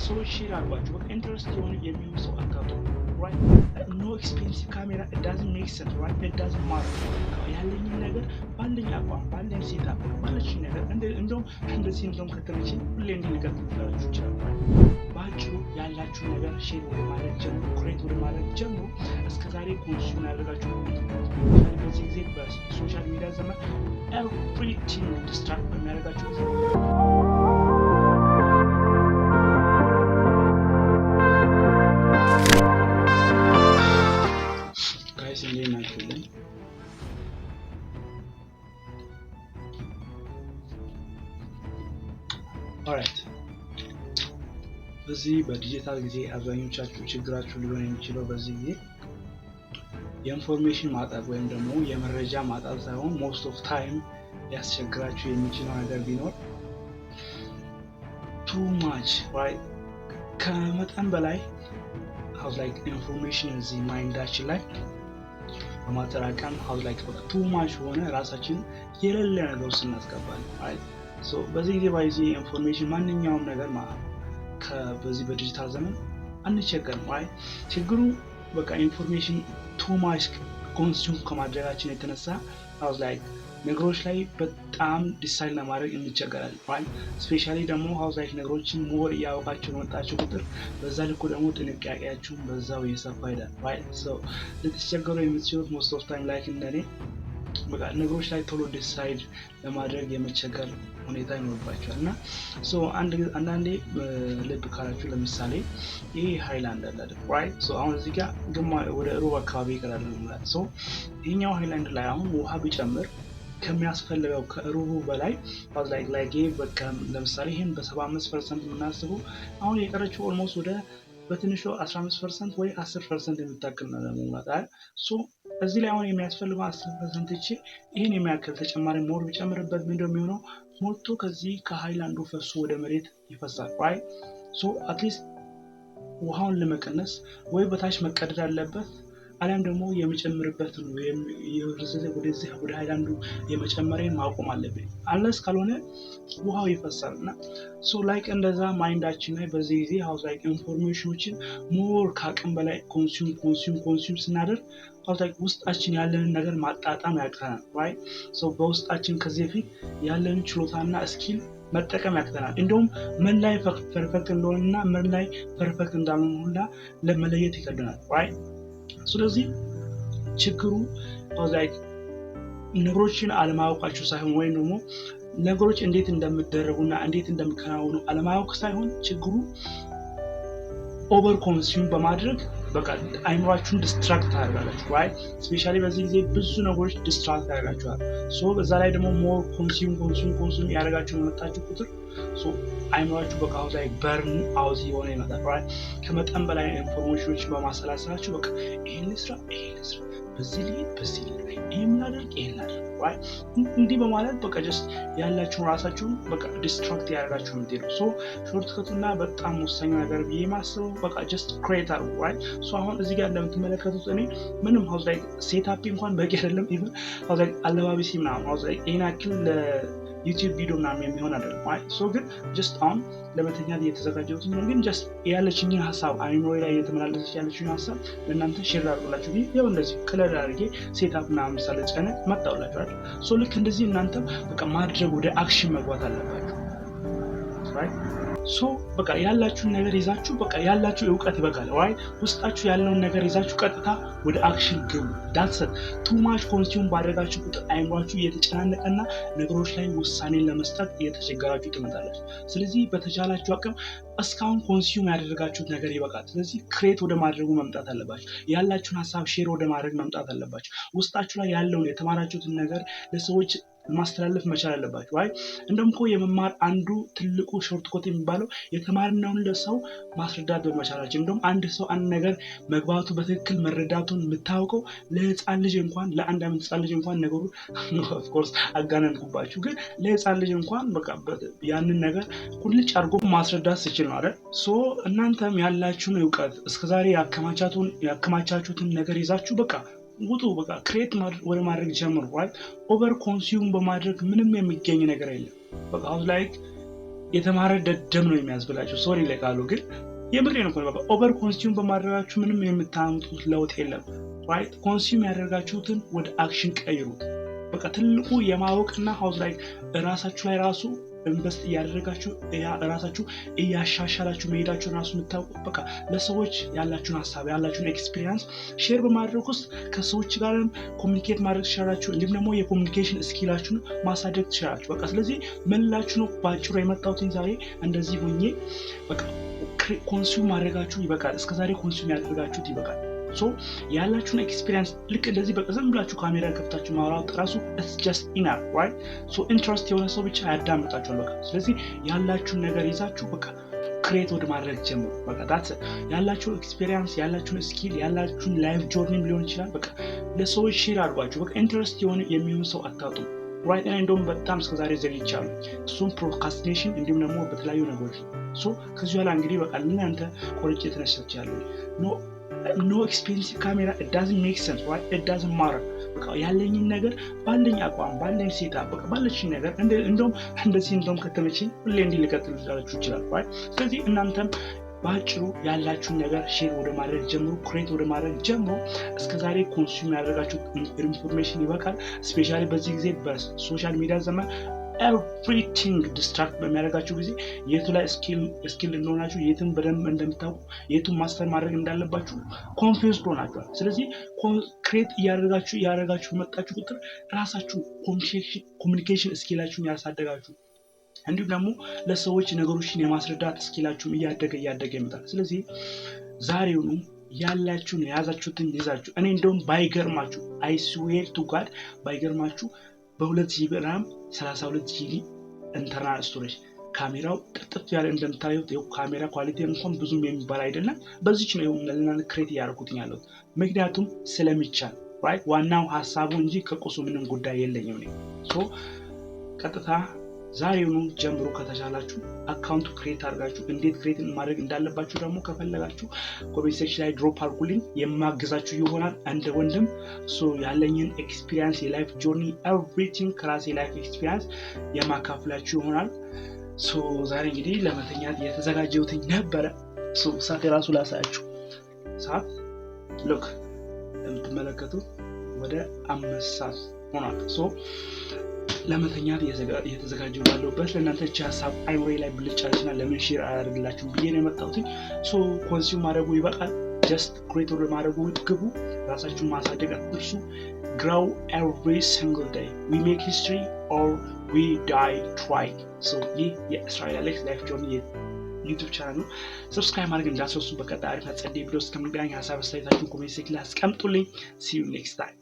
ለሰዎች ሼር አድርጓቸው። በቃ ኢንትረስት የሆነ የሚሆን ሰው አካቶ right no expensive camera it doesn't make sense right it doesn't matter ያለኝን ነገር ባለኝ አቋም ባለኝ ሴታፕ ባለኝ ነገር እንደውም ከተመቸኝ ሁሌ እንዲቀጥላችሁ ይችላል ባጭሩ ያላችሁ ነገር ሼር ወደ ማድረግ ጀምሩ ክሬት ወደ ማድረግ ጀምሩ እስከዛሬ ኮንሱም ያደረጋችሁ በዚህ ጊዜ በሶሻል ሚዲያ ዘመን everything distract በሚያደርጋችሁ alright በዚህ በዲጂታል ጊዜ አብዛኞቻችሁ ችግራችሁ ሊሆን የሚችለው በዚህ ጊዜ የኢንፎርሜሽን ማጣት ወይም ደግሞ የመረጃ ማጣት ሳይሆን most of time ያስቸግራችሁ የሚችለው ነገር ቢኖር too much right ከመጠን በላይ how like information is in ማይንዳችን ላይ በማጠራቀም how like too much ሆነ ራሳችን የሌለ ነገር ስናስገባለን right so በዚህ ጊዜ ባይዚ ኢንፎርሜሽን ማንኛውም ነገር በዚህ በዲጂታል ዘመን አንቸገርም right ችግሩ በቃ ኢንፎርሜሽን too much ኮንሱም ከማድረጋችን የተነሳ how like ነገሮች ላይ በጣም ዲሳይድ ለማድረግ እንቸገራለን right especially ደግሞ how like ነገሮችን ሞር ያወቃችሁ ወጣችሁ ቁጥር በዛ ልኩ ደግሞ ጥንቃቄያችሁ በዛው እየሰፋ ይላል right so ልትቸገሩ የምትችሉት most of time like እንደኔ በቃ ነገሮች ላይ ቶሎ ዲሳይድ ለማድረግ የመቸገር ሁኔታ ይኖርባችኋል እና so አንዳንዴ ልብ ካላችሁ ለምሳሌ ይሄ ሃይላንድ አለ right so አሁን እዚህ ጋር ወደ ሩብ አካባቢ ይቀራል ማለት so ይሄኛው ሃይላንድ ላይ አሁን ውሃ ቢጨምር ከሚያስፈልገው ከሩቡ በላይ like በቃ ለምሳሌ ይሄን በ75% የምናስበው አሁን የቀረችው almost ወደ በትንሹ 15% ወይ 10% የምታክል ነው ማለት so እዚህ ላይ አሁን የሚያስፈልገው 10% እቺ ይሄን የሚያክል ተጨማሪ ሞር ቢጨምርበት ምን እንደሚሆነው ሞልቶ ከዚህ ከሃይላንዱ ፈሶ ወደ መሬት ይፈሳል right so at least ውሃውን ለመቀነስ ወይ በታች መቀደድ አለበት አለም ደግሞ የሚጨምርበት ነው ወደ ሃይላንዱ የመጨመሪያን ማቆም አለበት አለስ ካልሆነ ውሃው ይፈሳልና so like እንደዛ ማይንዳችን ላይ በዚህ ጊዜ how like ኢንፎርሜሽኖችን ሞር ካቀም በላይ ኮንሱም ስናደርግ how like ውስጣችን ያለንን ነገር ማጣጣም ያቅተናል right so በውስጣችን ከዚህ በፊት ያለንን ችሎታና ስኪል መጠቀም ያቅተናል እንደውም ምን ላይ ፐርፌክት እንደሆነና ምን ላይ ፐርፌክት እንዳልሆነ ለመለየት ይከብደናል right ስለዚህ ችግሩ like ነገሮችን አለማወቃችሁ ሳይሆን ወይ ደግሞ ነገሮች እንዴት እንደሚደረጉና እንዴት እንደሚከናወኑ አለማወቅ ሳይሆን ችግሩ ኦቨር ኮንሱም በማድረግ በቃ አይምሯችሁን ዲስትራክት አድርጋላችሁ right especially በዚህ ጊዜ ብዙ ነገሮች ዲስትራክት ያደርጋችኋል so በዛ ላይ ደግሞ ሞር ኮንሱም ያደርጋችሁ መጣችሁ ቁጥር so አይምሯችሁ በቃ ላይ በርን አውት የሆነ ይመጣል right ከመጠን በላይ ኢንፎርሜሽኖች በማሰላሰላችሁ በቃ ይሄን ስራ በዚህ ይሄን ላድርግ right እንዲህ በማለት በቃ just ያላችሁ ራሳችሁን በቃ ዲስትራክት ያደርጋችሁ ምትሄዱ so ሾርትከቱና በጣም ወሳኝ ነገር በየማሰቡ በቃ just create right so አሁን እዚህ ጋር እንደምትመለከቱት እኔ ምንም how like ሴትአፕ እንኳን በቂ አይደለም even how like አለባበሲ ምናምን how like ኢናክል ዩቲዩብ ቪዲዮ ምናምን የሚሆን አይደለም right so ግን just አሁን ለመተኛት እየተዘጋጀሁት ነው ግን just ያለችኝ ሐሳብ አይኖር ላይ የተመላለሰች ያለችኝ ሐሳብ ለእናንተ ሼር አድርጉላችሁ ይሄው እንደዚህ ክለር አድርጌ ሴትአፕ ምናምን ሳለጨነ መጣውላችሁ አይደል so ልክ እንደዚህ እናንተ በቃ ማድረግ ወደ አክሽን መግባት አለባችሁ right so በቃ ያላችሁን ነገር ይዛችሁ በቃ ያላችሁ ዕውቀት ይበቃል right ውስጣችሁ ያለውን ነገር ይዛችሁ ቀጥታ ወደ አክሽን ግቡ that's it too much consume ባደረጋችሁ ቁጥር አይምሯችሁ እየተጨናነቀና ነገሮች ላይ ውሳኔ ለመስጠት እየተቸገራችሁ ትመጣላችሁ ስለዚህ በተቻላችሁ አቅም እስካሁን ኮንሱም ያደረጋችሁት ነገር ይበቃል ስለዚህ ክሬት ወደ ማድረጉ መምጣት አለባችሁ ያላችሁን ሐሳብ ሼር ወደ ማድረግ መምጣት አለባችሁ ውስጣችሁ ላይ ያለውን የተማራችሁትን ነገር ለሰዎች ማስተላለፍ መቻል አለባችሁ right እንደምኮ የመማር አንዱ ትልቁ ሾርትኮት የሚባለው የተማርነውን ለሰው ማስረዳት በመቻላችን እንደውም አንድ ሰው አንድ ነገር መግባቱ በትክክል መረዳቱን የምታውቀው ለህፃን ልጅ እንኳን ለአንድ አመት ህፃን ልጅ እንኳን ነገሩ of course አጋነንኩባችሁ ግን ለህፃን ልጅ እንኳን በቃ ያንን ነገር ቁልጭ አድርጎ ማስረዳት ሲችል ነው አይደል so እናንተም ያላችሁን ዕውቀት እስከዛሬ ያከማቻችሁትን ነገር ይዛችሁ በቃ ውጡ በቃ ክሬት ወደ ማድረግ ጀምሩ right ኦቨር ኮንሱም በማድረግ ምንም የሚገኝ ነገር የለም በቃ like የተማረ ደደም ነው የሚያስብላችሁ። ሶሪ ለቃሉ ግን የምሬ ነው። በቃ ኦቨር ኮንሱም በማድረጋችሁ ምንም የምታመጡት ለውጥ የለም። ራይት ኮንሱም ያደርጋችሁትን ወደ አክሽን ቀይሩት። በቃ ትልቁ የማወቅና ሃውስ ላይ ራሳችሁ ላይ ራሱ ኢንቨስት እያደረጋችሁ ራሳችሁ እያሻሻላችሁ መሄዳችሁን ራሱ የምታውቁት በቃ ለሰዎች ያላችሁን ሀሳብ ያላችሁን ኤክስፒሪየንስ ሼር በማድረግ ውስጥ ከሰዎች ጋርም ኮሚኒኬት ማድረግ ትችላላችሁ። እንዲሁም ደግሞ የኮሚኒኬሽን ስኪላችሁን ማሳደግ ትችላላችሁ። በቃ ስለዚህ ምን ላችሁ ነው ባጭሩ የመጣሁት ዛሬ እንደዚህ ሆኜ በቃ ኮንሱም ማድረጋችሁ ይበቃል። እስከዛሬ ኮንሱም ያደረጋችሁት ይበቃል። ሶ ያላችሁን ኤክስፒሪየንስ ልክ እንደዚህ በቃ ዝም ብላችሁ ካሜራ ከፍታችሁ ማውራት ራሱ it's just enough right so ኢንትረስት የሆነ ሰው ብቻ ያዳምጣችኋል። በቃ ስለዚህ ያላችሁን ነገር ይዛችሁ በቃ ክሬት ወደ ማድረግ ጀምሩ። በቃ that's ያላችሁን ኤክስፒሪየንስ ያላችሁን ስኪል ያላችሁን ላይፍ ጆርኒም ሊሆን ይችላል በቃ ለሰዎች ሼር አድርጓችሁ። በቃ ኢንትረስት የሆነ የሚሆን ሰው አታጡ። ራይት እና እንደውም በጣም እስከዛሬ ዘግይቻለሁ እሱም ፕሮካስቲኔሽን እንዲሁም ደግሞ በተለያዩ ነገሮች ሶ ከዚህ በኋላ እንግዲህ በቃ እናንተ ቆርጬ ተነሳቻለሁ no expensive camera it doesn't make sense right it doesn't matter በቃ ያለኝን ነገር ባለኝ አቋም ባለኝ ሴታፕ በቃ ባለችኝ ነገር እንደውም ከተመቸኝ ሁሌ እንዲልቀጥል ይችላል right ስለዚህ እናንተም ባጭሩ ያላችሁን ነገር ሼር ወደ ማድረግ ጀምሩ ክሬት ወደ ማድረግ ጀምሩ። እስከዛሬ ኮንሱም ያደረጋችሁት ኢንፎርሜሽን ይበቃል። ስፔሻሊ በዚህ ጊዜ በሶሻል ሚዲያ ዘመን ኤቭሪቲንግ ዲስትራክት በሚያደርጋችሁ ጊዜ የቱ ላይ ስኪል እንደሆናችሁ የቱን በደንብ እንደምታውቁ የቱን ማስተር ማድረግ እንዳለባችሁ ኮንፊውዝድ ሆናችኋል። ስለዚህ ክሬት እያደረጋችሁ መጣችሁ ቁጥር ራሳችሁ ኮሚኒኬሽን ስኪላችሁን ያሳደጋችሁ እንዲሁም ደግሞ ለሰዎች ነገሮችን የማስረዳት ስኪላችሁን እያደገ ይመጣል። ስለዚህ ዛሬውኑ ያላችሁን የያዛችሁትን ይዛችሁ እኔ እንደውም ባይገርማችሁ I swear to God ባይገርማችሁ በ2 GB RAM 32 GB ኢንተርናል ስቶሬጅ ካሜራው ጥጥት ያለ እንደምታዩት ይሄው ካሜራ ኳሊቲ እንኳን ብዙም የሚባል አይደለም። በዚህች ነው ለእናንተ ክሬት ያደርኩት ያለው ምክንያቱም ስለሚቻል ራይት ዋናው ሐሳቡ እንጂ ከቁሱ ምንም ጉዳይ የለኝም ነው። ሶ ቀጥታ ዛሬውኑ ጀምሮ ከተቻላችሁ አካውንቱ ክሬት አድርጋችሁ እንዴት ክሬት ማድረግ እንዳለባችሁ ደግሞ ከፈለጋችሁ ኮሜንት ሴክሽን ላይ ድሮፕ አድርጉልኝ የማግዛችሁ ይሆናል እንደ ወንድም። ሶ ያለኝን ኤክስፒሪየንስ የላይፍ ጆርኒ ኤቭሪቲንግ ከራሴ ላይፍ ኤክስፒሪየንስ የማካፍላችሁ ይሆናል። ሶ ዛሬ እንግዲህ ለመተኛት የተዘጋጀሁት ነበረ። ሶ ሰዓት የራሱ ላሳያችሁ። ሰዓት ሉክ እንደምትመለከቱት ወደ 5 ሰዓት ሆኗል። ሶ ለመተኛት የተዘጋጀው ባለውበት ለእናንተ ሀሳብ አይወሬ ላይ ብልጫችና ለምን ሼር አያደርግላችሁ ብዬ ነው የመጣሁት። ሶ ኮንሱም ማድረጉ ይበቃል። ጀስት ክሬት ወደ ማድረጉ ግቡ። ራሳችሁን ማሳደግ አትርሱ። grow every single day we make history or we die trying። ሶ ይህ የእስራኤል አሌክስ ላይፍ ጆርኒ ዩቲዩብ ቻናል ነው። ሰብስክራይብ ማድረግ እንዳትረሱ። በቀጣይ አሪፍ አጸዴ ቪዲዮ እስከምንገናኝ ሀሳብ አስተያየታችሁን ኮሜንት ሴክሽን ላይ አስቀምጡልኝ። see you next time።